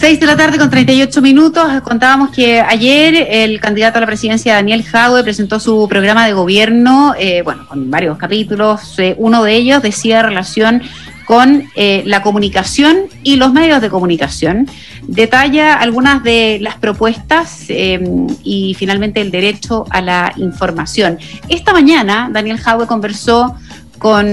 6:38 p.m. Contábamos que ayer el candidato a la presidencia, Daniel Jadwe, presentó su programa de gobierno, con varios capítulos. Uno de ellos decía relación con la comunicación y los medios de comunicación. Detalla algunas de las propuestas y finalmente el derecho a la información. Esta mañana Daniel Jadwe conversó con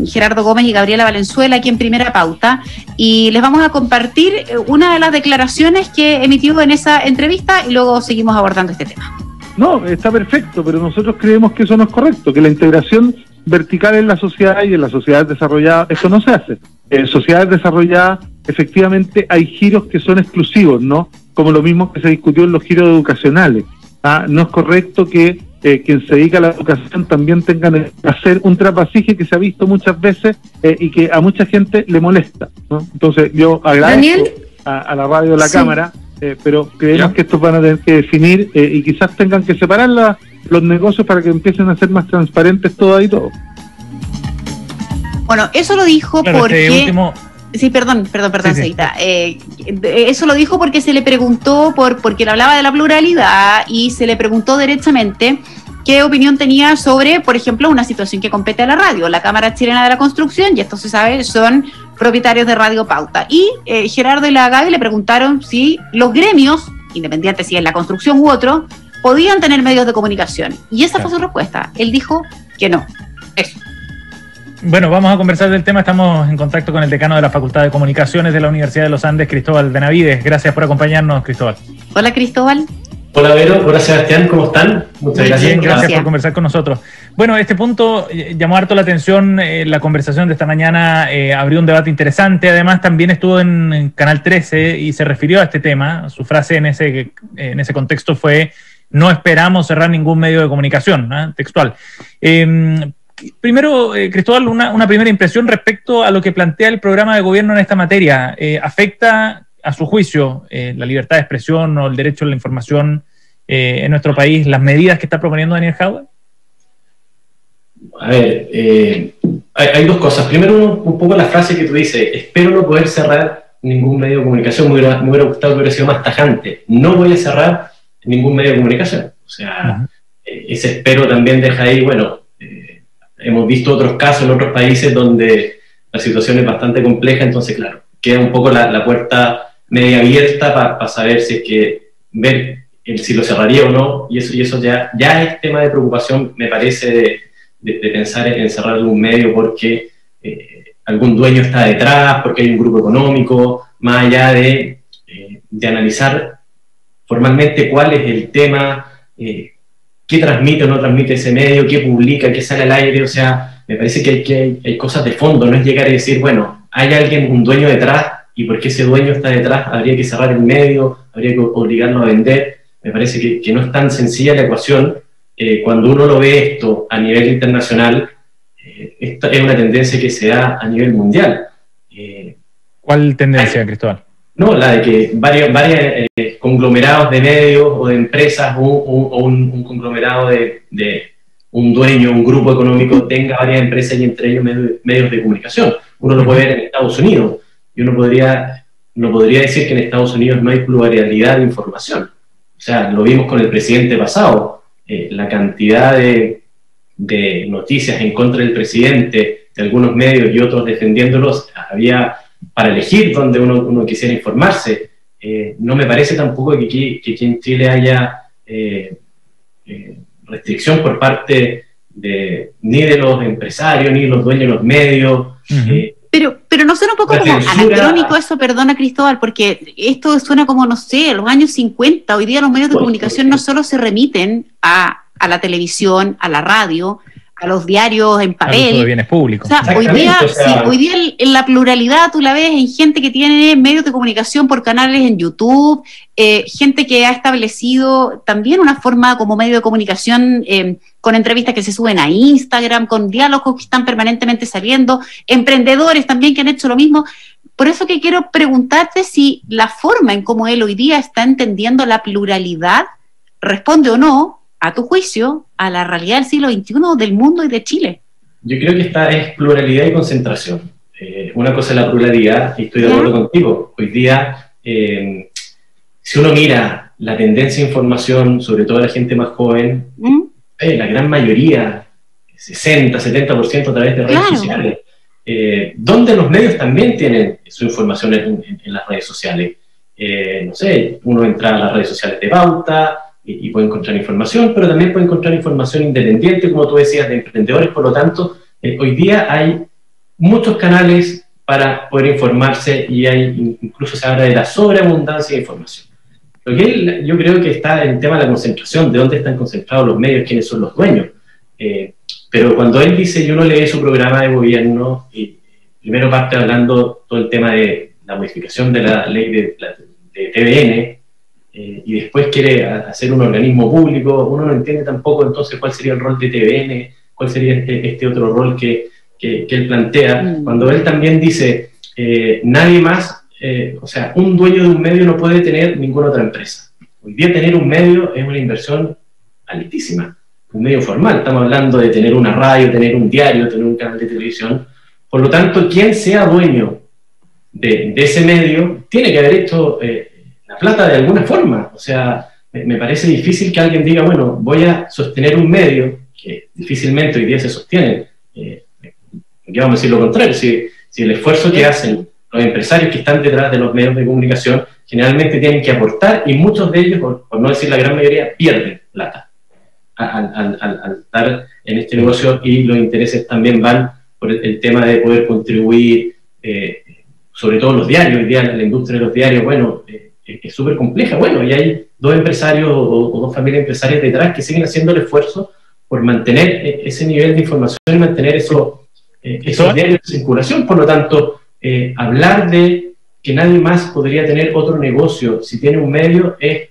Gerardo Gómez y Gabriela Valenzuela aquí en Primera Pauta, y les vamos a compartir una de las declaraciones que emitió en esa entrevista y luego seguimos abordando este tema. No, está perfecto, pero nosotros creemos que eso no es correcto, que la integración vertical en la sociedad y en las sociedades desarrolladas, eso no se hace. En sociedades desarrolladas, efectivamente, hay giros que son exclusivos, ¿no? Como lo mismo que se discutió en los giros educacionales. No es correcto que quien se dedica a la educación también tengan que hacer un trapasije que se ha visto muchas veces y que a mucha gente le molesta, ¿no? Entonces yo agradezco a la radio de la Cámara, pero creemos que estos van a tener que definir y quizás tengan que separar los negocios para que empiecen a ser más transparentes todo y todo. Bueno, eso lo dijo porque... Sí, perdón, Ceita. Eso lo dijo porque se le preguntó, porque él hablaba de la pluralidad y se le preguntó derechamente qué opinión tenía sobre, por ejemplo, una situación que compete a la radio. La Cámara Chilena de la Construcción, y esto se sabe, son propietarios de Radio Pauta. Y Gerardo y la Gaby le preguntaron si los gremios, independientes si es la construcción u otro, podían tener medios de comunicación. Y esa fue su respuesta. Él dijo que no. Eso. Bueno, vamos a conversar del tema. Estamos en contacto con el decano de la Facultad de Comunicaciones de la Universidad de los Andes, Cristóbal Benavides. Gracias por acompañarnos, Cristóbal. Hola, Cristóbal. Hola, Vero. Hola, Sebastián. ¿Cómo están? Muchas gracias. Bien, gracias por conversar con nosotros. Bueno, este punto llamó harto la atención. La conversación de esta mañana abrió un debate interesante. Además, también estuvo en Canal 13 y se refirió a este tema. Su frase en ese contexto fue: no esperamos cerrar ningún medio de comunicación, textual. Primero, Cristóbal, una primera impresión respecto a lo que plantea el programa de gobierno en esta materia. ¿Afecta, a su juicio, la libertad de expresión o el derecho a la información en nuestro país, las medidas que está proponiendo Daniel Jadwe? A ver, hay dos cosas. Primero, un poco la frase que tú dices: espero no poder cerrar ningún medio de comunicación. Me hubiera gustado que hubiera sido más tajante. No voy a cerrar ningún medio de comunicación. O sea, ese espero también deja ahí, bueno... hemos visto otros casos en otros países donde la situación es bastante compleja, entonces, claro, queda un poco la puerta media abierta para saber si es que ver si lo cerraría o no, y eso ya es tema de preocupación, me parece, de pensar en cerrar algún medio porque algún dueño está detrás, porque hay un grupo económico, más allá de analizar formalmente cuál es el tema, qué transmite o no transmite ese medio, qué publica, qué sale al aire. O sea, me parece que hay cosas de fondo, no es llegar y decir, bueno, hay alguien, un dueño detrás, y porque ese dueño está detrás habría que cerrar el medio, habría que obligarlo a vender. Me parece que no es tan sencilla la ecuación. Cuando uno lo ve esto a nivel internacional, esta es una tendencia que se da a nivel mundial. ¿Cuál tendencia, Cristóbal? No, la de que varios conglomerados de medios o de empresas o un conglomerado de un dueño, un grupo económico tenga varias empresas y entre ellos medios de comunicación. Uno lo puede ver en Estados Unidos y uno no podría decir que en Estados Unidos no hay pluralidad de información. O sea, lo vimos con el presidente pasado, la cantidad de noticias en contra del presidente, de algunos medios y otros defendiéndolos, había para elegir donde uno quisiera informarse. No me parece tampoco que aquí en Chile haya restricción por parte ni de los empresarios, ni de los dueños de los medios. Pero no suena un poco como anacrónico eso, perdona, Cristóbal, porque esto suena como, no sé, los años 50. Hoy día los medios de comunicación no solo se remiten a la televisión, a la radio, a los diarios en papel. Al uso de bienes públicos. O sea, hoy día en la pluralidad tú la ves en gente que tiene medios de comunicación por canales en YouTube, gente que ha establecido también una forma como medio de comunicación con entrevistas que se suben a Instagram, con diálogos que están permanentemente saliendo, emprendedores también que han hecho lo mismo. Por eso que quiero preguntarte si la forma en cómo él hoy día está entendiendo la pluralidad responde o no, a tu juicio, a la realidad del siglo XXI del mundo y de Chile. Yo creo que esta es pluralidad y concentración. Una cosa es la pluralidad, y estoy de acuerdo contigo. Hoy día si uno mira la tendencia de información, sobre todo la gente más joven, la gran mayoría, 60-70% a través de redes sociales, donde los medios también tienen su información en las redes sociales. No sé, uno entra a las redes sociales de Pauta y puede encontrar información, pero también puede encontrar información independiente, como tú decías, de emprendedores. Por lo tanto, hoy día hay muchos canales para poder informarse y incluso se habla de la sobreabundancia de información. Lo que yo creo que está en el tema de la concentración, de dónde están concentrados los medios, quiénes son los dueños. Pero cuando él dice, yo no leí su programa de gobierno, y primero parte hablando todo el tema de la modificación de la ley de TVN, y después quiere hacer un organismo público, uno no entiende tampoco entonces cuál sería el rol de TVN, cuál sería este otro rol que él plantea, cuando él también dice, nadie más, o sea, un dueño de un medio no puede tener ninguna otra empresa. Hoy día tener un medio es una inversión altísima, un medio formal, estamos hablando de tener una radio, tener un diario, tener un canal de televisión. Por lo tanto, quien sea dueño de ese medio tiene que haber hecho la plata de alguna forma. O sea, me parece difícil que alguien diga, bueno, voy a sostener un medio, que difícilmente hoy día se sostiene. Aquí vamos a decir lo contrario, si el esfuerzo que hacen los empresarios que están detrás de los medios de comunicación generalmente tienen que aportar, y muchos de ellos, por no decir la gran mayoría, pierden plata al estar en este negocio, y los intereses también van por el tema de poder contribuir, sobre todo los diarios. Hoy día la industria de los diarios, bueno, es súper compleja, bueno, y hay dos empresarios o dos familias empresarias detrás que siguen haciendo el esfuerzo por mantener ese nivel de información y mantener esos diarios de circulación. Por lo tanto, hablar de que nadie más podría tener otro negocio si tiene un medio es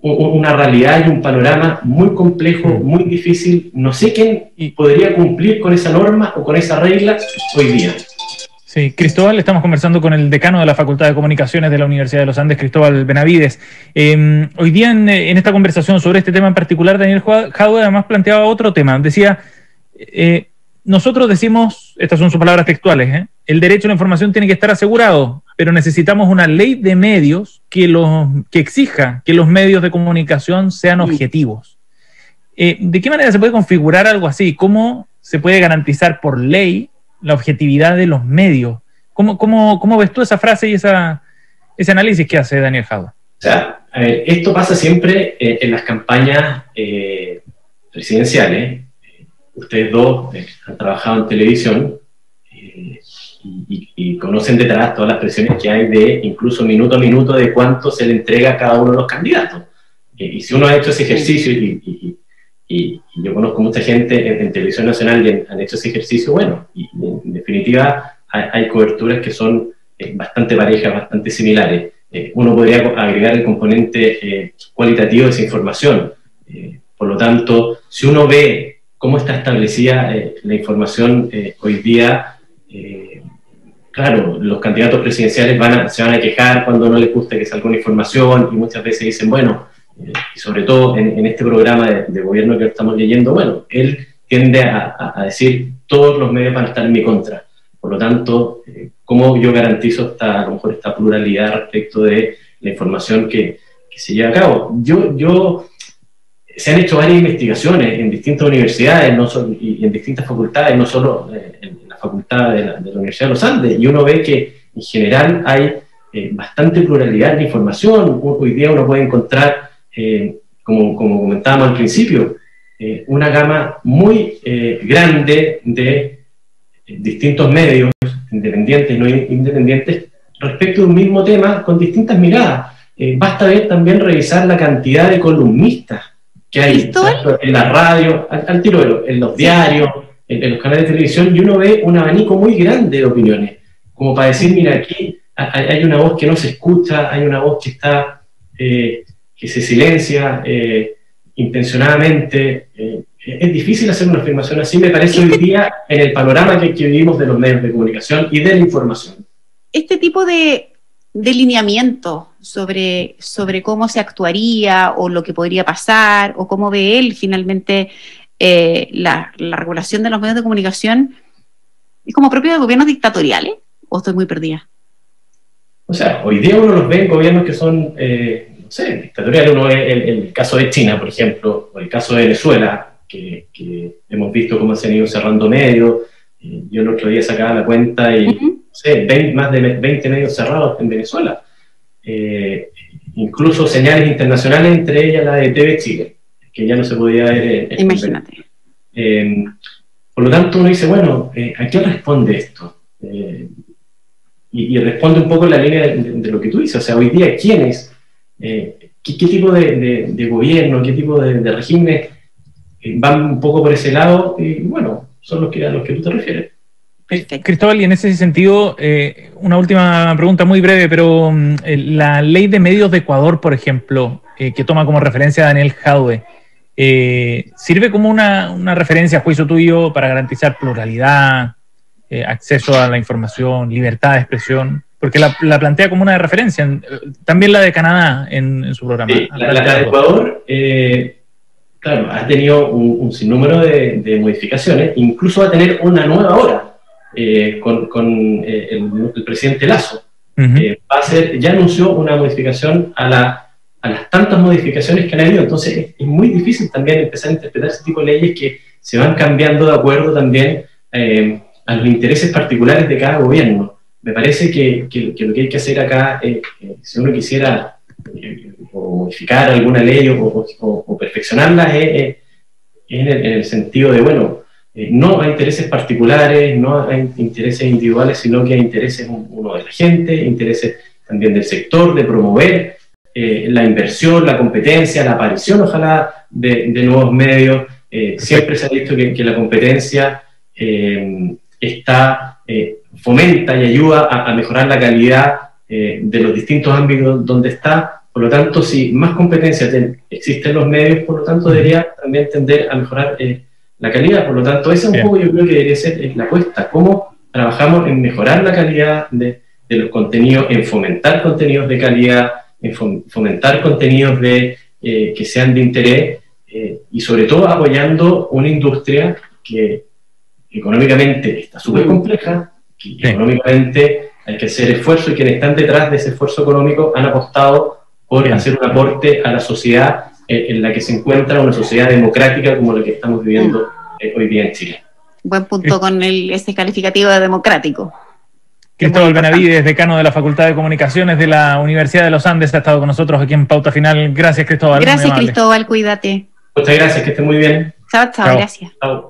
una realidad y un panorama muy complejo, muy difícil. No sé quién podría cumplir con esa norma o con esa regla hoy día. Sí, Cristóbal, estamos conversando con el decano de la Facultad de Comunicaciones de la Universidad de los Andes, Cristóbal Benavides. Hoy día en esta conversación sobre este tema en particular, Daniel Jadue además planteaba otro tema. Decía, nosotros decimos, estas son sus palabras textuales, el derecho a la información tiene que estar asegurado, pero necesitamos una ley de medios que exija que los medios de comunicación sean objetivos. ¿De qué manera se puede configurar algo así? ¿Cómo se puede garantizar por ley la objetividad de los medios? ¿Cómo ves tú esa frase y ese análisis que hace Daniel Jadue? O sea, esto pasa siempre en las campañas presidenciales. Ustedes dos han trabajado en televisión y conocen detrás todas las presiones que hay de incluso minuto a minuto de cuánto se le entrega a cada uno de los candidatos. Y si uno ha hecho ese ejercicio, y yo conozco mucha gente en Televisión Nacional y han hecho ese ejercicio, bueno, y en definitiva hay coberturas que son bastante parejas, bastante similares. Uno podría agregar el componente cualitativo de esa información. Por lo tanto, si uno ve cómo está establecida la información hoy día, claro, los candidatos presidenciales se van a quejar cuando no les gusta que salga una información, y muchas veces dicen, bueno, y sobre todo en este programa de gobierno que estamos leyendo, bueno, él tiende a decir, todos los medios van a estar en mi contra. Por lo tanto, ¿cómo yo garantizo a lo mejor esta pluralidad respecto de la información que se lleva a cabo? Se han hecho varias investigaciones en distintas universidades y en distintas facultades, no solo en la facultad de la Universidad de los Andes, y uno ve que en general hay bastante pluralidad de información. Hoy día uno puede encontrar, como comentábamos al principio, una gama muy grande de distintos medios, independientes y no independientes, respecto de un mismo tema con distintas miradas. Basta ver también revisar la cantidad de columnistas que hay en la radio, al tiro, en los diarios, en los canales de televisión, y uno ve un abanico muy grande de opiniones, como para decir, mira, aquí hay una voz que no se escucha, hay una voz que está que se silencia intencionadamente. Es difícil hacer una afirmación así, me parece, hoy día, en el panorama que vivimos de los medios de comunicación y de la información. Este tipo de lineamiento sobre cómo se actuaría o lo que podría pasar, o cómo ve él finalmente la regulación de los medios de comunicación, ¿es como propio de gobiernos dictatoriales o estoy muy perdida? O sea, hoy día uno los ve en gobiernos que son, no sé, dictatoriales. Uno ve el caso de China, por ejemplo, o el caso de Venezuela, que hemos visto cómo se han ido cerrando medios. Yo el otro día sacaba la cuenta y, no sé, más de 20 medios cerrados en Venezuela. Incluso señales internacionales, entre ellas la de TV Chile, que ya no se podía ver. Imagínate. Por lo tanto, uno dice, bueno, ¿a qué responde esto? Y responde un poco en la línea de lo que tú dices. O sea, hoy día, ¿quiénes? ¿Qué tipo de gobierno, qué tipo de regímenes van un poco por ese lado? Y bueno, son a los que tú te refieres. Cristóbal, y en ese sentido, una última pregunta muy breve, pero la ley de medios de Ecuador, por ejemplo, que toma como referencia a Daniel Jadwe, ¿sirve como una referencia a juicio tuyo para garantizar pluralidad, acceso a la información, libertad de expresión? Porque la plantea como una referencia, también la de Canadá en su programa. Sí, la de Ecuador, claro, ha tenido un sinnúmero de modificaciones, incluso va a tener una nueva hora. Con el presidente Lasso. Ya anunció una modificación a las tantas modificaciones que han habido. Entonces es muy difícil también empezar a interpretar ese tipo de leyes que se van cambiando de acuerdo también a los intereses particulares de cada gobierno. Me parece que lo que hay que hacer acá, si uno quisiera o modificar alguna ley o perfeccionarla, es en el sentido de, bueno, no hay intereses particulares, no hay intereses individuales, sino que hay intereses uno de la gente, intereses también del sector, de promover la inversión, la competencia, la aparición, ojalá, de nuevos medios. Siempre se ha dicho que la competencia fomenta y ayuda a mejorar la calidad de los distintos ámbitos donde está. Por lo tanto, si más competencia existe en los medios, por lo tanto, debería también tender a mejorar la calidad. Por lo tanto, esa es un poco, yo creo que debería ser la apuesta. ¿Cómo trabajamos en mejorar la calidad de los contenidos, en fomentar contenidos de calidad, en fomentar contenidos que sean de interés y sobre todo apoyando una industria que económicamente está súper compleja, que económicamente hay que hacer esfuerzo, y quienes están detrás de ese esfuerzo económico han apostado por hacer un aporte a la sociedad en la que se encuentra, una sociedad democrática como la que estamos viviendo hoy día en Chile. Buen punto con ese calificativo de democrático. Cristóbal Benavides, decano de la Facultad de Comunicaciones de la Universidad de los Andes, ha estado con nosotros aquí en Pauta Final. Gracias, Cristóbal. Gracias, Cristóbal, cuídate. Muchas gracias, que esté muy bien. Chao, gracias. Chao.